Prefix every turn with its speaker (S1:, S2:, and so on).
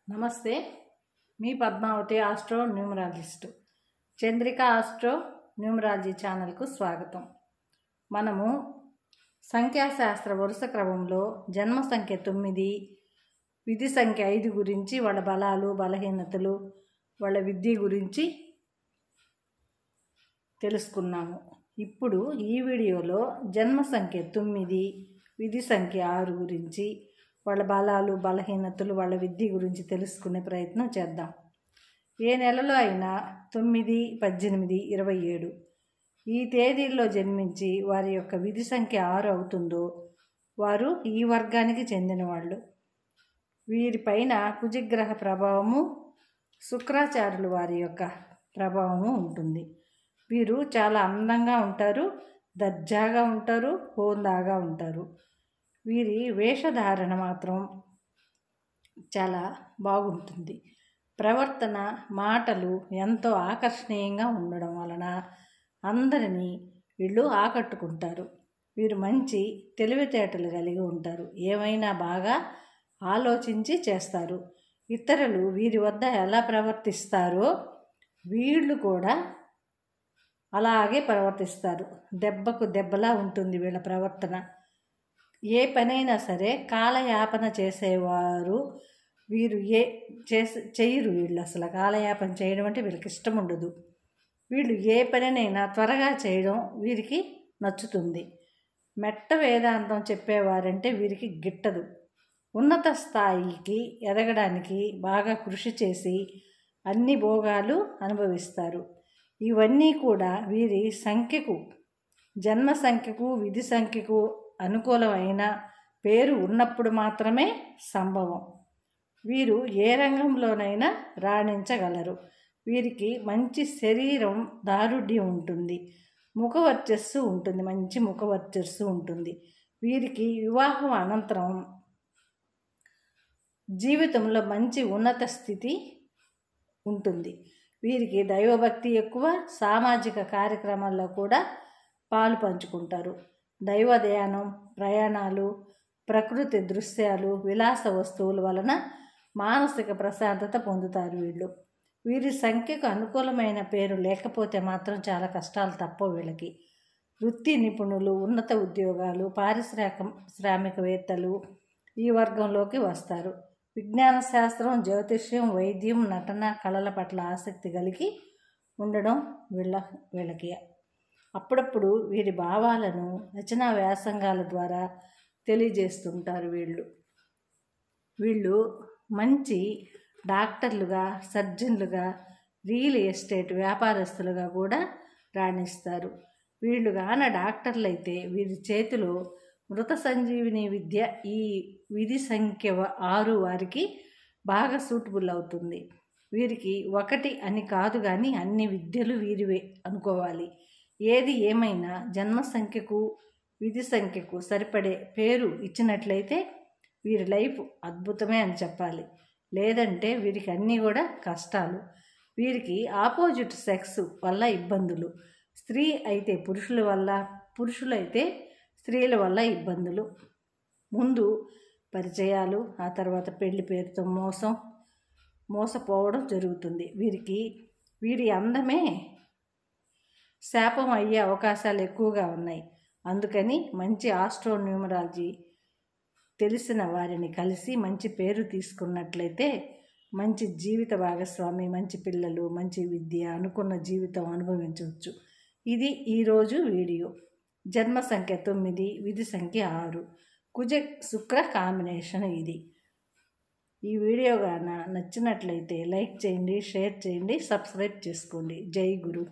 S1: నమస్తే, మీ Padmavati astro numerologist. Chandrika astro numerology ఛానల్కు స్వాగతం. మనము సంఖ్యాశాస్త్ర వరుస క్రమంలో జన్మ సంఖ్య 9, విధి సంఖ్య 5 గురించి, వాళ్ళ బలాలు, బలహీనతలు, వాళ్ళ విద్య గురించి తెలుసుకున్నాము. ఇప్పుడు ఈ వీడియోలో జన్మ సంఖ్య 9, విధి సంఖ్య 6 గురించి, వాళ్ళ బలాలు, బలహీనతలు, వాళ్ళ విద్య గురించి తెలుసుకునే ప్రయత్నం చేద్దాం. ఏ నెలలో అయినా 9, 18, 27 ఈ తేదీల్లో జన్మించి వారి యొక్క విధి సంఖ్య 6 అవుతుందో వారు ఈ వర్గానికి చెందినవాళ్ళు. వీరిపైన కుజగ్రహ ప్రభావము, శుక్రాచార్యులు వారి యొక్క ప్రభావము ఉంటుంది. వీరు చాలా అందంగా ఉంటారు, దర్జాగా ఉంటారు, హోందాగా ఉంటారు. వీరి వేషధారణ మాత్రం చాలా బాగుంటుంది. ప్రవర్తన, మాటలు ఎంతో ఆకర్షణీయంగా ఉండడం వలన అందరినీ వీళ్ళు ఆకట్టుకుంటారు. వీరు మంచి తెలివితేటలు కలిగి ఉంటారు. ఏమైనా బాగా ఆలోచించి చేస్తారు. ఇతరులు వీరి వద్ద ఎలా ప్రవర్తిస్తారో వీళ్ళు కూడా అలాగే ప్రవర్తిస్తారు. దెబ్బకు దెబ్బలా ఉంటుంది వీళ్ళ ప్రవర్తన. ఏ పనైనా సరే కాలయాపన చేసేవారు వీరు చేయరు. వీళ్ళు అసలు కాలయాపన చేయడం అంటే వీళ్ళకి ఇష్టం ఉండదు. వీళ్ళు ఏ పనినైనా త్వరగా చేయడం వీరికి నచ్చుతుంది. మెట్ట వేదాంతం చెప్పేవారంటే వీరికి గిట్టదు. ఉన్నత స్థాయికి ఎదగడానికి బాగా కృషి చేసి అన్ని భోగాలు అనుభవిస్తారు. ఇవన్నీ కూడా వీరి సంఖ్యకు, జన్మ సంఖ్యకు, విధి సంఖ్యకు అనుకూలమైన పేరు ఉన్నప్పుడు మాత్రమే సంభవం. వీరు ఏ రంగంలోనైనా రాణించగలరు. వీరికి మంచి శరీరం, దారుఢ్యం ఉంటుంది. ముఖవర్చస్సు ఉంటుంది, మంచి ముఖవర్చస్సు ఉంటుంది. వీరికి వివాహం అనంతరం జీవితంలో మంచి ఉన్నత స్థితి ఉంటుంది. వీరికి దైవభక్తి ఎక్కువ. సామాజిక కార్యక్రమాల్లో కూడా పాలు పంచుకుంటారు. దైవ ధ్యానం, ప్రయాణాలు, ప్రకృతి దృశ్యాలు, విలాస వస్తువుల వలన మానసిక ప్రశాంతత పొందుతారు. వీరి సంఖ్యకు అనుకూలమైన పేరు లేకపోతే మాత్రం చాలా కష్టాలు తప్పవు వీళ్ళకి. వృత్తి నిపుణులు, ఉన్నత ఉద్యోగాలు, పారిశ్రామికవేత్తలు ఈ వర్గంలోకి వస్తారు. విజ్ఞాన శాస్త్రం, జ్యోతిష్యం, వైద్యం, నటన, కళల పట్ల ఆసక్తి కలిగి ఉండడం వీళ్ళకి. అప్పుడప్పుడు వీరి భావాలను రచనా వ్యాసంగాల ద్వారా తెలియజేస్తుంటారు. వీళ్ళు మంచి డాక్టర్లుగా, సర్జన్లుగా, రియల్ ఎస్టేట్ వ్యాపారస్తులుగా కూడా రాణిస్తారు. వీళ్ళు గాన డాక్టర్లు అయితే వీరి చేతిలో మృత సంజీవిని విద్య ఈ విధి సంఖ్య 6 వారికి బాగా సూటబుల్ అవుతుంది. వీరికి ఒకటి అని కాదు కానీ అన్ని విద్యలు వీరివే అనుకోవాలి. ఏది ఏమైనా జన్మ సంఖ్యకు, విధి సంఖ్యకు సరిపడే పేరు ఇచ్చినట్లయితే వీరి లైఫ్ అద్భుతమే అని చెప్పాలి. లేదంటే వీరికి అన్నీ కూడా కష్టాలు. వీరికి ఆపోజిట్ సెక్స్ వల్ల ఇబ్బందులు. స్త్రీ అయితే పురుషుల వల్ల, పురుషులైతే స్త్రీల వల్ల ఇబ్బందులు. ముందు పరిచయాలు, ఆ తర్వాత పెళ్లి పేరుతో మోసపోవడం జరుగుతుంది. వీరి అందమే శాపం అయ్యే అవకాశాలు ఎక్కువగా ఉన్నాయి. అందుకని మంచి ఆస్ట్రో న్యూమరాలజీ తెలిసిన వారిని కలిసి మంచి పేరు తీసుకున్నట్లయితే మంచి జీవిత భాగస్వామి, మంచి పిల్లలు, మంచి విద్య, అనుకున్న జీవితం అనుభవించవచ్చు. ఇది ఈరోజు వీడియో. జన్మ సంఖ్య 9, విధి సంఖ్య 6, కుజ శుక్ర కాంబినేషన్ ఇది. ఈ వీడియో గాన నచ్చినట్లయితే లైక్ చేయండి, షేర్ చేయండి, సబ్స్క్రైబ్ చేసుకోండి. జై గురు.